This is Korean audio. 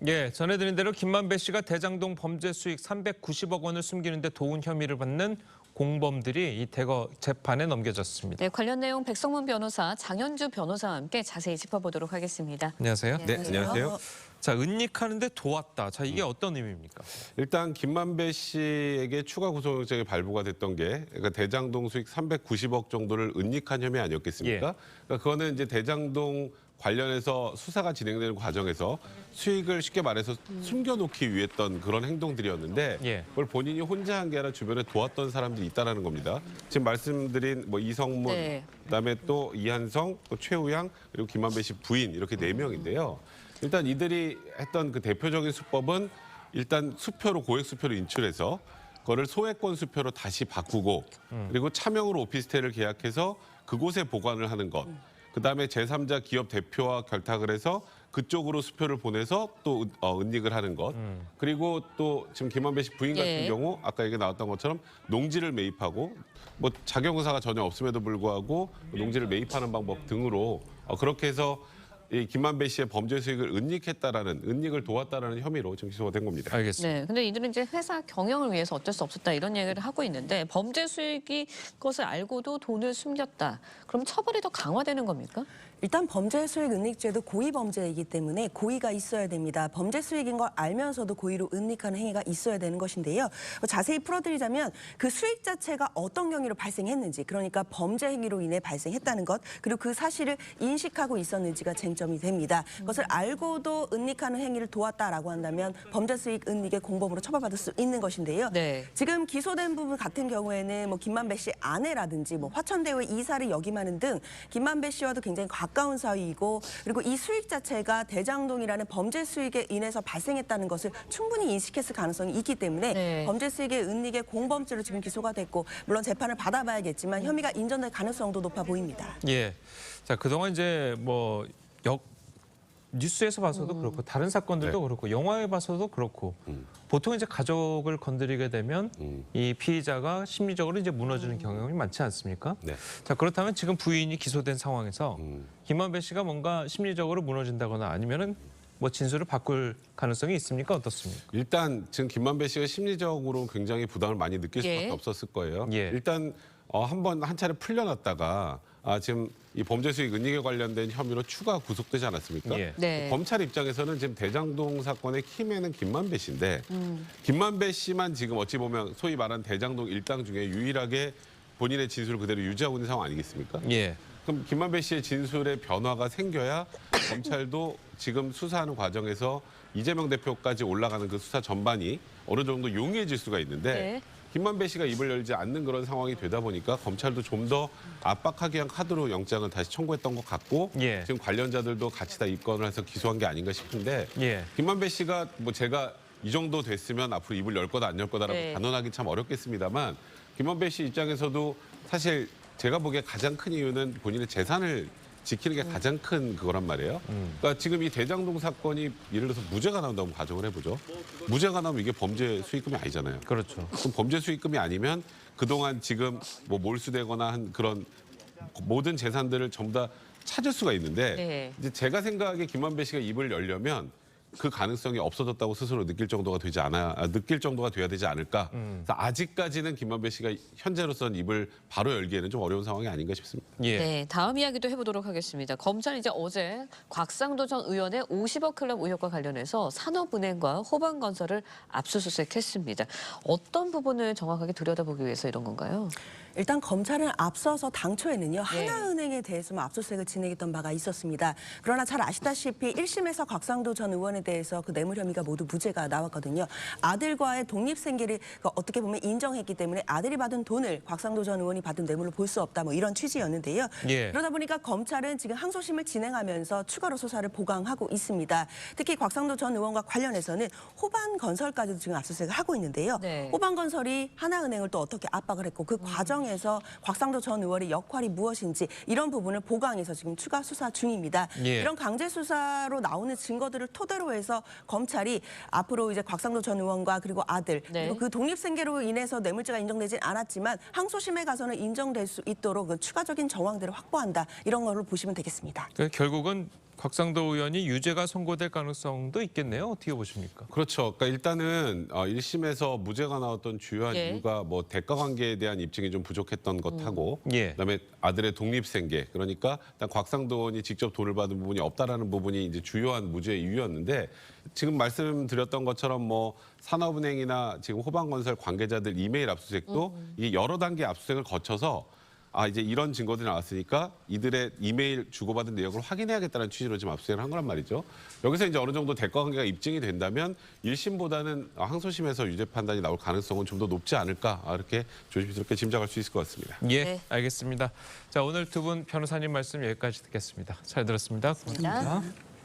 예, 전해드린 대로 김만배 씨가 대장동 범죄 수익 390억 원을 숨기는데 도운 혐의를 받는 공범들이 이 대거 재판에 넘겨졌습니다. 네, 관련 내용 백성문 변호사, 장현주 변호사와 함께 자세히 짚어보도록 하겠습니다. 안녕하세요. 네, 안녕하세요. 자, 은닉하는데 도왔다. 자, 이게 어떤 의미입니까? 일단 김만배 씨에게 추가 구속영장이 발부가 됐던 게 그러니까 대장동 수익 390억 정도를 은닉한 혐의 아니었겠습니까? 그러니까 그거는 이제 대장동 관련해서 수사가 진행되는 과정에서 수익을 쉽게 말해서 숨겨놓기 위해 했던 그런 행동들이었는데 그걸 본인이 혼자 한 게 아니라 주변에 도왔던 사람들이 있다는 겁니다. 지금 말씀드린 뭐 이성문, 그다음에 또 이한성, 또 최우양, 그리고 김만배 씨 부인 이렇게 4명인데요. 일단 이들이 했던 그 대표적인 수법은 일단 수표로 고액 수표로 인출해서 그거를 소액권 수표로 다시 바꾸고 그리고 차명으로 오피스텔을 계약해서 그곳에 보관을 하는 것. 그다음에 제3자 기업 대표와 결탁을 해서 그쪽으로 수표를 보내서 또 은닉을 하는 것. 그리고 또 지금 김만배 씨 부인 같은 경우 아까 얘기 나왔던 것처럼 농지를 매입하고 뭐 자경사가 전혀 없음에도 불구하고 농지를 매입하는 방법 등으로 그렇게 해서 이 김만배 씨의 범죄 수익을 은닉을 도왔다라는 혐의로 지금 기소가 된 겁니다. 알겠습니다. 네, 근데 이들은 이제 회사 경영을 위해서 어쩔 수 없었다 이런 얘기를 하고 있는데 범죄 수익이 것을 알고도 돈을 숨겼다. 그럼 처벌이 더 강화되는 겁니까? 일단 범죄 수익 은닉죄도 고의 범죄이기 때문에 고의가 있어야 됩니다. 범죄 수익인 걸 알면서도 고의로 은닉하는 행위가 있어야 되는 것인데요. 자세히 풀어드리자면 그 수익 자체가 어떤 경위로 발생했는지, 그러니까 범죄 행위로 인해 발생했다는 것, 그리고 그 사실을 인식하고 있었는지가 쟁점이 됩니다. 그것을 알고도 은닉하는 행위를 도왔다라고 한다면 범죄 수익 은닉의 공범으로 처벌받을 수 있는 것인데요. 지금 기소된 부분 같은 경우에는 뭐 김만배 씨 아내라든지 뭐 화천대유 이사를 역임하는 등 김만배 씨와도 굉장히 가까운 사이이고, 그리고 이 수익 자체가 대장동이라는 범죄 수익에 인해서 발생했다는 것을 충분히 인식했을 가능성이 있기 때문에 범죄 수익의 은닉의 공범죄로 지금 기소가 됐고, 물론 재판을 받아봐야겠지만 혐의가 인정될 가능성도 높아 보입니다. 예. 자, 그동안 이제 뭐 뉴스에서 봐서도 그렇고 다른 사건들도 그렇고 영화에 봐서도 그렇고 보통 이제 가족을 건드리게 되면 이 피의자가 심리적으로 이제 무너지는 경향이 많지 않습니까? 자, 그렇다면 지금 부인이 기소된 상황에서 김만배 씨가 뭔가 심리적으로 무너진다거나 아니면은 뭐 진술을 바꿀 가능성이 있습니까? 어떻습니까? 일단 지금 김만배 씨가 심리적으로 굉장히 부담을 많이 느낄 수밖에 없었을 거예요. 일단 한 차례 풀려났다가 지금 이 범죄 수익 은닉에 관련된 혐의로 추가 구속되지 않았습니까? 검찰 입장에서는 지금 대장동 사건의 키맨은 김만배 씨인데 김만배 씨만 지금 어찌 보면 소위 말하는 대장동 일당 중에 유일하게 본인의 진술을 그대로 유지하고 있는 상황 아니겠습니까? 그럼 김만배 씨의 진술에 변화가 생겨야 검찰도 지금 수사하는 과정에서 이재명 대표까지 올라가는 그 수사 전반이 어느 정도 용이해질 수가 있는데 김만배 씨가 입을 열지 않는 그런 상황이 되다 보니까 검찰도 좀 더 압박하기 위한 카드로 영장을 다시 청구했던 것 같고 지금 관련자들도 같이 다 입건을 해서 기소한 게 아닌가 싶은데 김만배 씨가 뭐 제가 이 정도 됐으면 앞으로 입을 열 거다 안 열 거다라고 단언하기 참 어렵겠습니다만 김만배 씨 입장에서도 사실 제가 보기에 가장 큰 이유는 본인의 재산을 지키는 게 가장 큰 그거란 말이에요. 그러니까 지금 이 대장동 사건이 예를 들어서 무죄가 나온다고 가정을 해보죠. 무죄가 나오면 이게 범죄 수익금이 아니잖아요. 그렇죠. 그럼 범죄 수익금이 아니면 그동안 지금 뭐 몰수되거나 한 그런 모든 재산들을 전부 다 찾을 수가 있는데 이제 제가 생각하기에 김만배 씨가 입을 열려면 그 가능성이 없어졌다고 스스로 느낄 정도가 돼야 되지 않을까. 아직까지는 김만배 씨가 현재로서는 입을 바로 열기에는 좀 어려운 상황이 아닌가 싶습니다. 네, 다음 이야기도 해보도록 하겠습니다. 검찰이 이제 어제 곽상도 전 의원의 50억 클럽 의혹과 관련해서 산업은행과 호반건설을 압수수색했습니다. 어떤 부분을 정확하게 들여다보기 위해서 이런 건가요? 일단 검찰은 앞서서 당초에는요 하나은행에 대해서만 압수수색을 진행했던 바가 있었습니다. 그러나 잘 아시다시피 1심에서 곽상도 전 의원에 대해서 그 뇌물 혐의가 모두 무죄가 나왔거든요. 아들과의 독립생계를 어떻게 보면 인정했기 때문에 아들이 받은 돈을 곽상도 전 의원이 받은 뇌물로 볼 수 없다 뭐 이런 취지였는데요. 그러다 보니까 검찰은 지금 항소심을 진행하면서 추가로 수사를 보강하고 있습니다. 특히 곽상도 전 의원과 관련해서는 호반건설까지도 지금 압수수색을 하고 있는데요. 호반건설이 하나은행을 또 어떻게 압박을 했고 그 과정에서 곽상도 전 의원의 역할이 무엇인지 이런 부분을 보강해서 지금 추가 수사 중입니다. 이런 강제 수사로 나오는 증거들을 토대로 해서 검찰이 앞으로 이제 곽상도 전 의원과 그리고 아들 그리고 그 독립생계로 인해서 뇌물죄가 인정되진 않았지만 항소심에 가서는 인정될 수 있도록 그 추가적인 정황들을 확보한다 이런 걸로 보시면 되겠습니다. 결국은 곽상도 의원이 유죄가 선고될 가능성도 있겠네요. 어떻게 보십니까? 그렇죠. 그러니까 일단은 1심에서 무죄가 나왔던 주요한 예. 이유가 뭐 대가 관계에 대한 입증이 좀 부족했던 것하고 예. 그다음에 아들의 독립생계 그러니까 일단 곽상도 의원이 직접 돈을 받은 부분이 없다라는 부분이 이제 주요한 무죄의 이유였는데 지금 말씀드렸던 것처럼 뭐 산업은행이나 지금 호방건설 관계자들 이메일 압수수색도 이게 여러 단계 압수수색을 거쳐서 이제 이런 증거들이 나왔으니까 이들의 이메일 주고받은 내역을 확인해야겠다는 취지로 지금 압수수색을 한 거란 말이죠. 여기서 이제 어느 정도 대가 관계가 입증이 된다면 1심보다는 항소심에서 유죄 판단이 나올 가능성은 좀 더 높지 않을까 이렇게 조심스럽게 짐작할 수 있을 것 같습니다. 예, 네. 알겠습니다. 자, 오늘 두 분 변호사님 말씀 여기까지 듣겠습니다. 잘 들었습니다. 고맙습니다.